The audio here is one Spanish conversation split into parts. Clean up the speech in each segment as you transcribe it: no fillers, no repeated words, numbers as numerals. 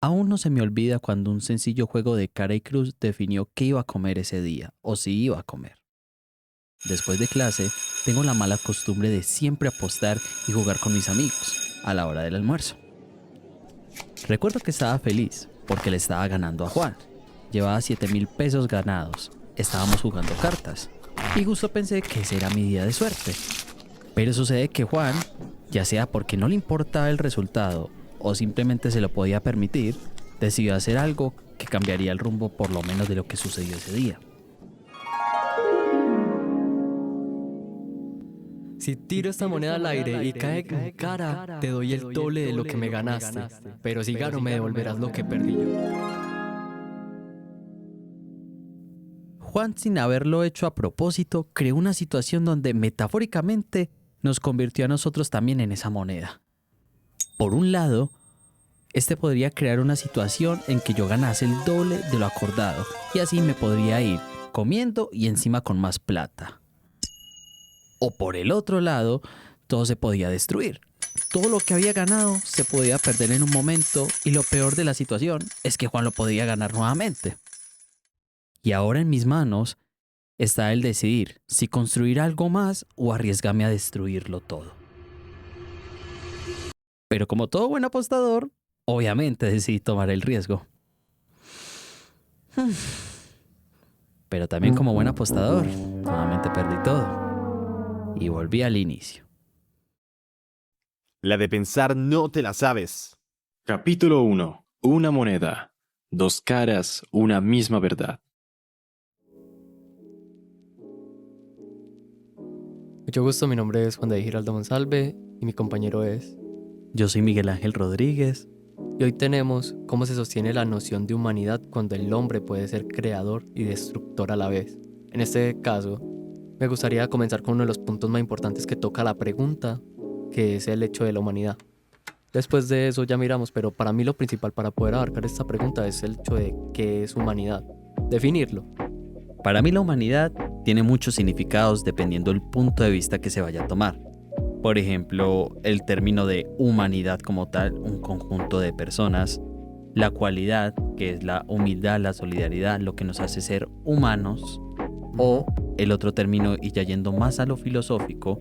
Aún no se me olvida cuando un sencillo juego de cara y cruz definió qué iba a comer ese día, o si iba a comer. Después de clase, tengo la mala costumbre de siempre apostar y jugar con mis amigos a la hora del almuerzo. Recuerdo que estaba feliz porque le estaba ganando a Juan. Llevaba 7,000 pesos ganados. Estábamos jugando cartas y justo pensé que ese era mi día de suerte. Pero sucede que Juan, ya sea porque no le importaba el resultado o simplemente se lo podía permitir, decidió hacer algo que cambiaría el rumbo por lo menos de lo que sucedió ese día. Si tiro esta moneda al aire y cae en mi cara, te doy el doble de lo que me ganaste. Pero si gano, me devolverás lo que perdí yo. Juan, sin haberlo hecho a propósito, creó una situación donde metafóricamente nos convirtió a nosotros también en esa moneda. Por un lado, este podría crear una situación en que yo ganase el doble de lo acordado y así me podría ir comiendo y encima con más plata. O por el otro lado, todo se podía destruir. Todo lo que había ganado se podía perder en un momento y lo peor de la situación es que Juan lo podía ganar nuevamente. Y ahora en mis manos está el decidir si construir algo más o arriesgarme a destruirlo todo. Pero como todo buen apostador, obviamente decidí tomar el riesgo. Pero también como buen apostador, nuevamente perdí todo. Y volví al inicio. La de pensar no te la sabes. Capítulo 1. Una moneda. Dos caras, una misma verdad. Mucho gusto, mi nombre es Juan David Giraldo Monsalve y mi compañero es... Yo soy Miguel Ángel Rodríguez. Y hoy tenemos cómo se sostiene la noción de humanidad cuando el hombre puede ser creador y destructor a la vez. En este caso, me gustaría comenzar con uno de los puntos más importantes que toca la pregunta, que es el hecho de la humanidad. Después de eso ya miramos, pero para mí lo principal para poder abarcar esta pregunta es el hecho de qué es humanidad. Definirlo. Para mí la humanidad tiene muchos significados dependiendo del punto de vista que se vaya a tomar. Por ejemplo, el término de humanidad como tal, un conjunto de personas. La cualidad, que es la humildad, la solidaridad, lo que nos hace ser humanos. O el otro término, y ya yendo más a lo filosófico,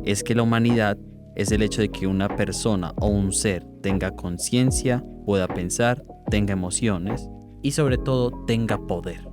es que la humanidad es el hecho de que una persona o un ser tenga conciencia, pueda pensar, tenga emociones y sobre todo tenga poder.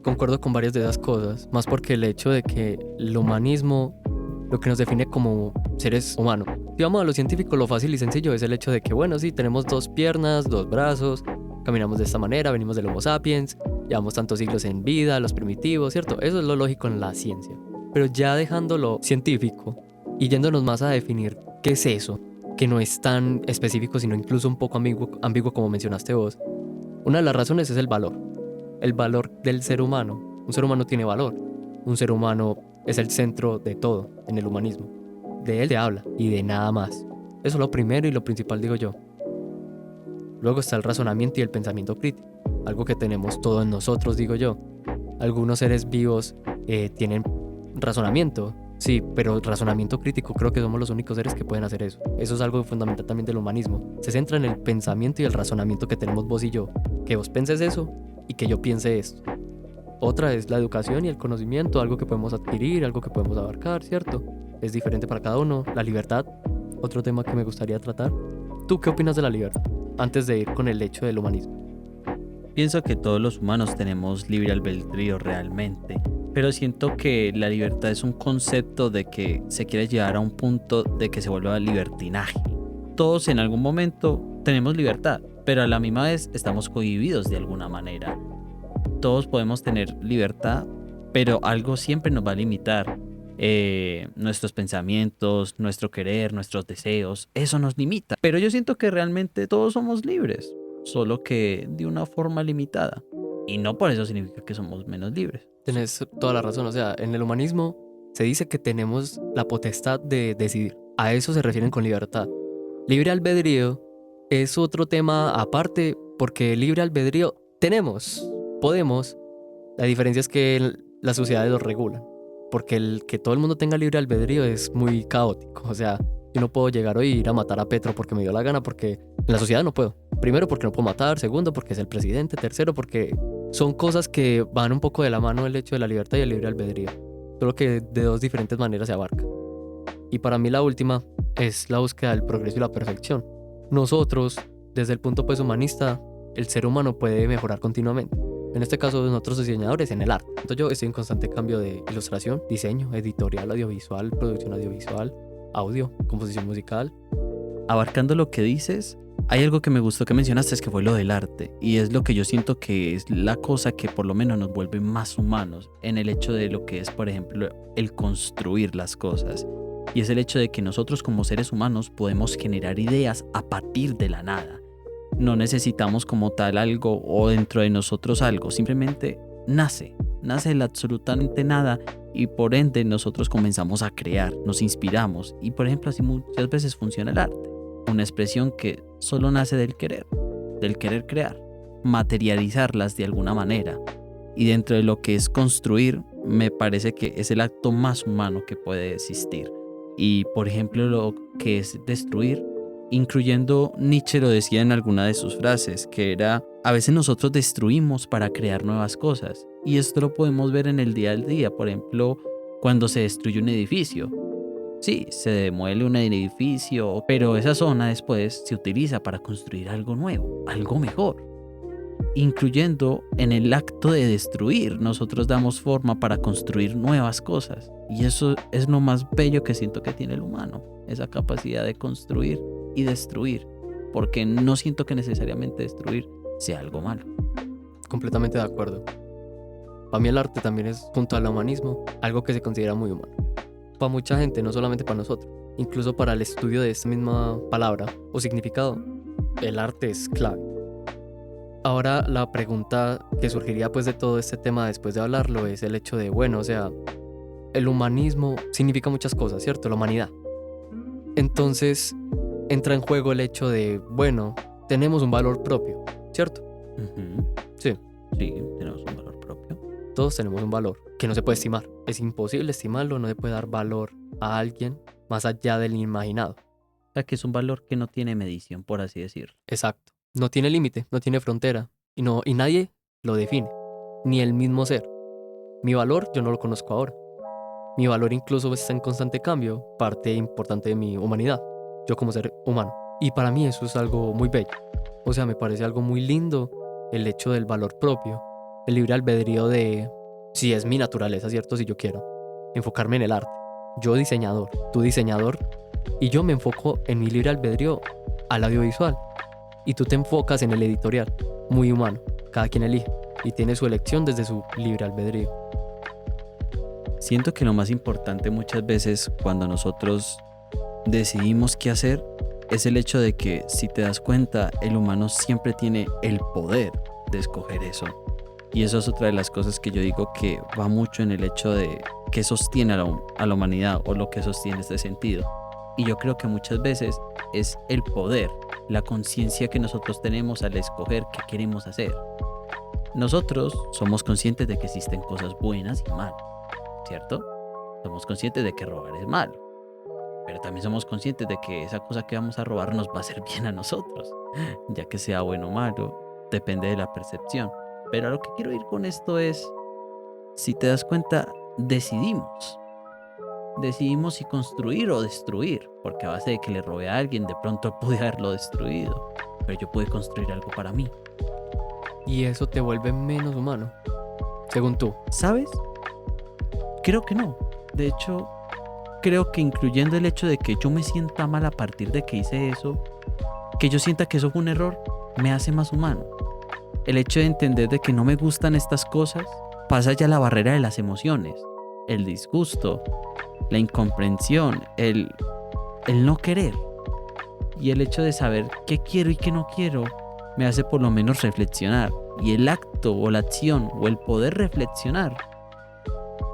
Concuerdo con varias de esas cosas, más porque el hecho de que el humanismo lo que nos define como seres humanos. Si vamos a lo científico, lo fácil y sencillo es el hecho de que, bueno, sí, tenemos 2 piernas, 2 brazos, caminamos de esta manera, venimos del Homo sapiens, llevamos tantos siglos en vida, los primitivos, ¿cierto? Eso es lo lógico en la ciencia. Pero ya dejándolo científico y yéndonos más a definir qué es eso, que no es tan específico, sino incluso un poco ambiguo como mencionaste vos, una de las razones es el valor del ser humano. Un ser humano tiene valor, un ser humano es el centro de todo en el humanismo. De él se habla y de nada más. Eso es lo primero y lo principal, digo yo. Luego está el razonamiento y el pensamiento crítico, algo que tenemos todos nosotros, digo yo. Algunos seres vivos tienen razonamiento, sí, pero el razonamiento crítico creo que somos los únicos seres que pueden hacer eso. Eso es algo fundamental también del humanismo. Se centra en el pensamiento y el razonamiento que tenemos vos y yo. Que vos penses eso y que yo piense esto. Otra es la educación y el conocimiento, algo que podemos adquirir, algo que podemos abarcar, ¿cierto? Es diferente para cada uno. La libertad, otro tema que me gustaría tratar. ¿Tú qué opinas de la libertad? Antes de ir con el hecho del humanismo. Pienso que todos los humanos tenemos libre albedrío realmente, pero siento que la libertad es un concepto de que se quiere llevar a un punto de que se vuelva libertinaje. Todos en algún momento tenemos libertad, pero a la misma vez estamos cohibidos de alguna manera. Todos podemos tener libertad, pero algo siempre nos va a limitar. Nuestros pensamientos, nuestro querer, nuestros deseos, eso nos limita. Pero yo siento que realmente todos somos libres, solo que de una forma limitada. Y no por eso significa que somos menos libres. Tienes toda la razón, o sea, en el humanismo se dice que tenemos la potestad de decidir. A eso se refieren con libertad. Libre albedrío es otro tema aparte, porque libre albedrío podemos. La diferencia es que las sociedades lo regulan, porque el que todo el mundo tenga libre albedrío es muy caótico. O sea, yo no puedo llegar hoy y ir a matar a Petro porque me dio la gana, porque en la sociedad no puedo. Primero, porque no puedo matar. Segundo, porque es el presidente. Tercero, porque son cosas que van un poco de la mano el hecho de la libertad y el libre albedrío. Solo que de dos diferentes maneras se abarca. Y para mí la última es la búsqueda del progreso y la perfección. Nosotros, desde el punto pues humanista, el ser humano puede mejorar continuamente. En este caso, nosotros diseñadores en el arte. Entonces yo estoy en constante cambio de ilustración, diseño, editorial, audiovisual, producción audiovisual, audio, composición musical. Abarcando lo que dices, hay algo que me gustó que mencionaste, es que fue lo del arte. Y es lo que yo siento que es la cosa que por lo menos nos vuelve más humanos en el hecho de lo que es, por ejemplo, el construir las cosas. Y es el hecho de que nosotros como seres humanos podemos generar ideas a partir de la nada. No necesitamos como tal algo o dentro de nosotros algo, simplemente nace de absolutamente nada y por ende nosotros comenzamos a crear, nos inspiramos y por ejemplo así muchas veces funciona el arte, una expresión que solo nace del querer crear, materializarlas de alguna manera y dentro de lo que es construir me parece que es el acto más humano que puede existir y por ejemplo lo que es destruir, incluyendo Nietzsche lo decía en alguna de sus frases, que era, a veces nosotros destruimos para crear nuevas cosas. Y esto lo podemos ver en el día al día, por ejemplo, cuando se destruye un edificio. Sí, se demuele un edificio, pero esa zona después se utiliza para construir algo nuevo, algo mejor. Incluyendo en el acto de destruir, nosotros damos forma para construir nuevas cosas. Y eso es lo más bello que siento que tiene el humano, esa capacidad de construir y destruir, porque no siento que necesariamente destruir sea algo malo. Completamente de acuerdo. Para mí el arte también es, junto al humanismo, algo que se considera muy humano. Para mucha gente, no solamente para nosotros, incluso para el estudio de esta misma palabra o significado, el arte es clave. Ahora la pregunta que surgiría pues de todo este tema después de hablarlo es el hecho de, bueno, o sea, el humanismo significa muchas cosas, ¿cierto? La humanidad. Entonces entra en juego el hecho de, bueno, tenemos un valor propio, ¿cierto? Sí. Sí, tenemos un valor propio. Todos tenemos un valor que no se puede estimar. Es imposible estimarlo, no se puede dar valor a alguien más allá del imaginado. O sea, que es un valor que no tiene medición, por así decirlo. Exacto. No tiene límite, no tiene frontera y nadie lo define, ni el mismo ser. Mi valor yo no lo conozco ahora. Mi valor incluso está en constante cambio, parte importante de mi humanidad, yo como ser humano. Y para mí eso es algo muy bello. O sea, me parece algo muy lindo el hecho del valor propio, el libre albedrío de si es mi naturaleza, ¿cierto? Si yo quiero enfocarme en el arte. Yo diseñador, tú diseñador, y yo me enfoco en mi libre albedrío al audiovisual. Y tú te enfocas en el editorial, muy humano. Cada quien elige y tiene su elección desde su libre albedrío. Siento que lo más importante muchas veces cuando nosotros decidimos qué hacer es el hecho de que, si te das cuenta, el humano siempre tiene el poder de escoger eso. Y eso es otra de las cosas que yo digo que va mucho en el hecho de que sostiene a la humanidad o lo que sostiene este sentido. Y yo creo que muchas veces es el poder, la conciencia que nosotros tenemos al escoger qué queremos hacer. Nosotros somos conscientes de que existen cosas buenas y malas, ¿cierto? Somos conscientes de que robar es malo, pero también somos conscientes de que esa cosa que vamos a robar nos va a hacer bien a nosotros, ya que sea bueno o malo, depende de la percepción. Pero a lo que quiero ir con esto es, si te das cuenta, decidimos si construir o destruir, porque a base de que le robé a alguien, de pronto pude haberlo destruido, pero yo pude construir algo para mí. Y eso te vuelve menos humano, según tú. ¿Sabes? Creo que no. De hecho, creo que incluyendo el hecho de que yo me sienta mal a partir de que hice eso, que yo sienta que eso fue un error, me hace más humano. El hecho de entender de que no me gustan estas cosas pasa ya la barrera de las emociones, el disgusto, la incomprensión, el no querer. Y el hecho de saber qué quiero y qué no quiero me hace por lo menos reflexionar. Y el acto o la acción o el poder reflexionar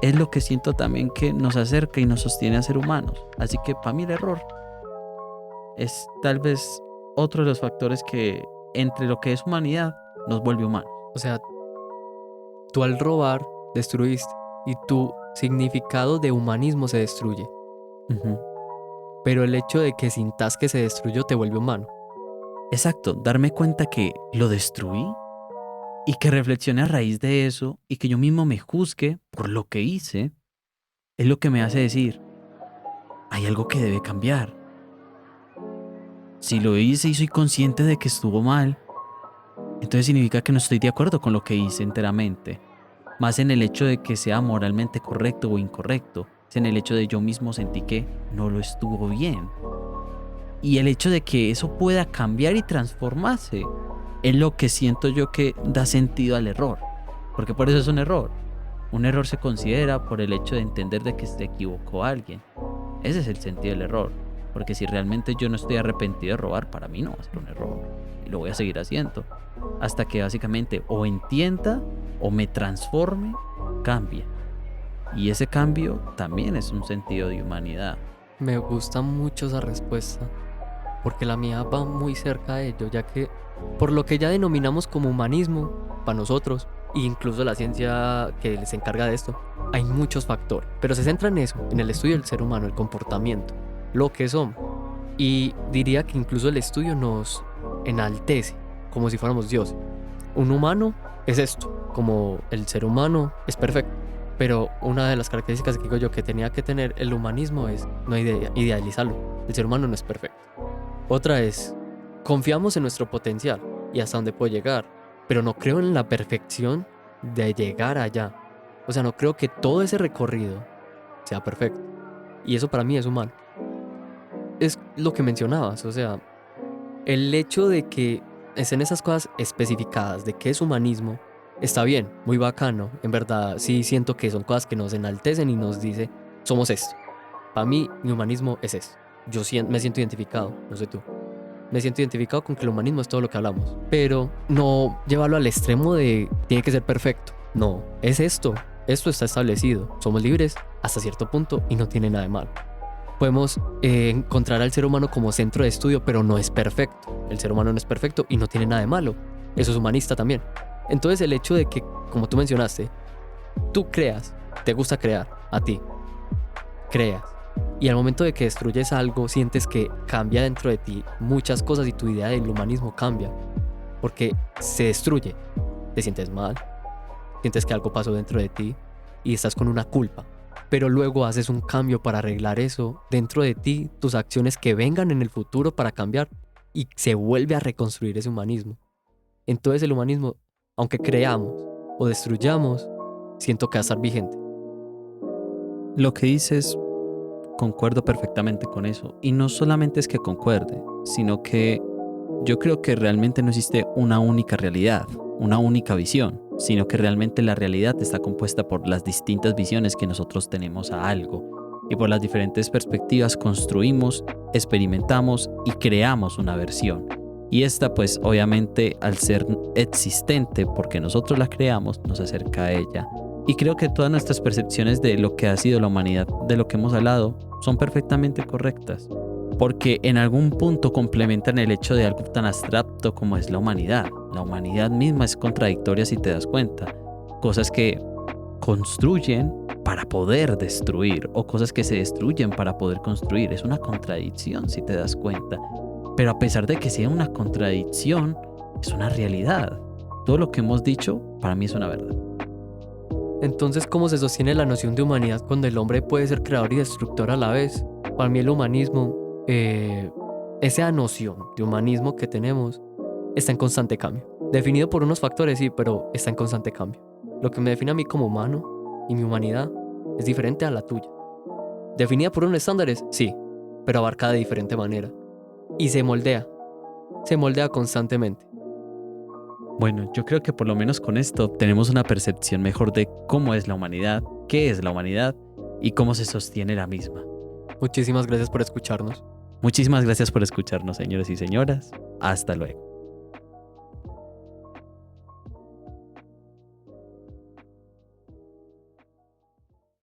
es lo que siento también que nos acerca y nos sostiene a ser humanos. Así que para mí el error es tal vez otro de los factores que entre lo que es humanidad nos vuelve humanos. O sea, tú al robar destruiste y tu significado de humanismo se destruye. Uh-huh. Pero el hecho de que sintas que se destruyó te vuelve humano. Exacto, darme cuenta que lo destruí y que reflexione a raíz de eso y que yo mismo me juzgue por lo que hice, es lo que me hace decir, hay algo que debe cambiar. Si lo hice y soy consciente de que estuvo mal, entonces significa que no estoy de acuerdo con lo que hice enteramente. Más en el hecho de que sea moralmente correcto o incorrecto, es en el hecho de yo mismo sentí que no lo estuvo bien. Y el hecho de que eso pueda cambiar y transformarse es lo que siento yo que da sentido al error. Porque por eso es un error. Un error se considera por el hecho de entender de que se equivocó alguien. Ese es el sentido del error. Porque si realmente yo no estoy arrepentido de robar, para mí no va a ser un error. Y lo voy a seguir haciendo. Hasta que básicamente o entienda o me transforme, cambie. Y ese cambio también es un sentido de humanidad. Me gusta mucho esa respuesta, porque la mía va muy cerca de ello, ya que por lo que ya denominamos como humanismo, para nosotros, e incluso la ciencia que se encarga de esto, hay muchos factores, pero se centra en eso, en el estudio del ser humano, el comportamiento, lo que somos. Y diría que incluso el estudio nos enaltece, como si fuéramos dioses. Un humano es esto, como el ser humano es perfecto. Pero una de las características que digo yo que tenía que tener el humanismo es no idealizarlo. El ser humano no es perfecto. Otra es, confiamos en nuestro potencial y hasta dónde puedo llegar, pero no creo en la perfección de llegar allá. O sea, no creo que todo ese recorrido sea perfecto. Y eso para mí es humano. Es lo que mencionabas, o sea, el hecho de que estén esas cosas especificadas de qué es humanismo, está bien, muy bacano. En verdad, sí siento que son cosas que nos enaltecen y nos dice, somos esto. Para mí, mi humanismo es esto. Yo me siento identificado, no sé tú. Me siento identificado con que el humanismo es todo lo que hablamos. Pero no llevarlo al extremo de tiene que ser perfecto. No, es esto. Esto está establecido. Somos libres hasta cierto punto y no tiene nada de malo. Podemos encontrar al ser humano como centro de estudio, pero no es perfecto. El ser humano no es perfecto y no tiene nada de malo. Eso es humanista también. Entonces el hecho de que, como tú mencionaste, tú creas, te gusta crear, a ti, creas, y al momento de que destruyes algo, sientes que cambia dentro de ti muchas cosas y tu idea del humanismo cambia, porque se destruye, te sientes mal, sientes que algo pasó dentro de ti y estás con una culpa, pero luego haces un cambio para arreglar eso dentro de ti, tus acciones que vengan en el futuro para cambiar y se vuelve a reconstruir ese humanismo. Entonces el humanismo, aunque creamos o destruyamos, siento que va a estar vigente. Lo que dices, concuerdo perfectamente con eso. Y no solamente es que concuerde, sino que yo creo que realmente no existe una única realidad, una única visión, sino que realmente la realidad está compuesta por las distintas visiones que nosotros tenemos a algo. Y por las diferentes perspectivas construimos, experimentamos y creamos una versión. Y esta pues obviamente al ser existente porque nosotros la creamos nos acerca a ella. Y creo que todas nuestras percepciones de lo que ha sido la humanidad, de lo que hemos hablado, son perfectamente correctas. Porque en algún punto complementan el hecho de algo tan abstracto como es la humanidad. La humanidad misma es contradictoria si te das cuenta. Cosas que construyen para poder destruir o cosas que se destruyen para poder construir. Es una contradicción si te das cuenta. Pero a pesar de que sea una contradicción, es una realidad. Todo lo que hemos dicho para mí es una verdad. Entonces, ¿cómo se sostiene la noción de humanidad cuando el hombre puede ser creador y destructor a la vez? Para mí el humanismo, esa noción de humanismo que tenemos, está en constante cambio. Definido por unos factores, sí, pero está en constante cambio. Lo que me define a mí como humano y mi humanidad es diferente a la tuya. Definida por unos estándares, sí, pero abarcada de diferente manera. Y se moldea constantemente. Bueno, yo creo que por lo menos con esto tenemos una percepción mejor de cómo es la humanidad, qué es la humanidad y cómo se sostiene la misma. Muchísimas gracias por escucharnos. Muchísimas gracias por escucharnos, señores y señoras. Hasta luego.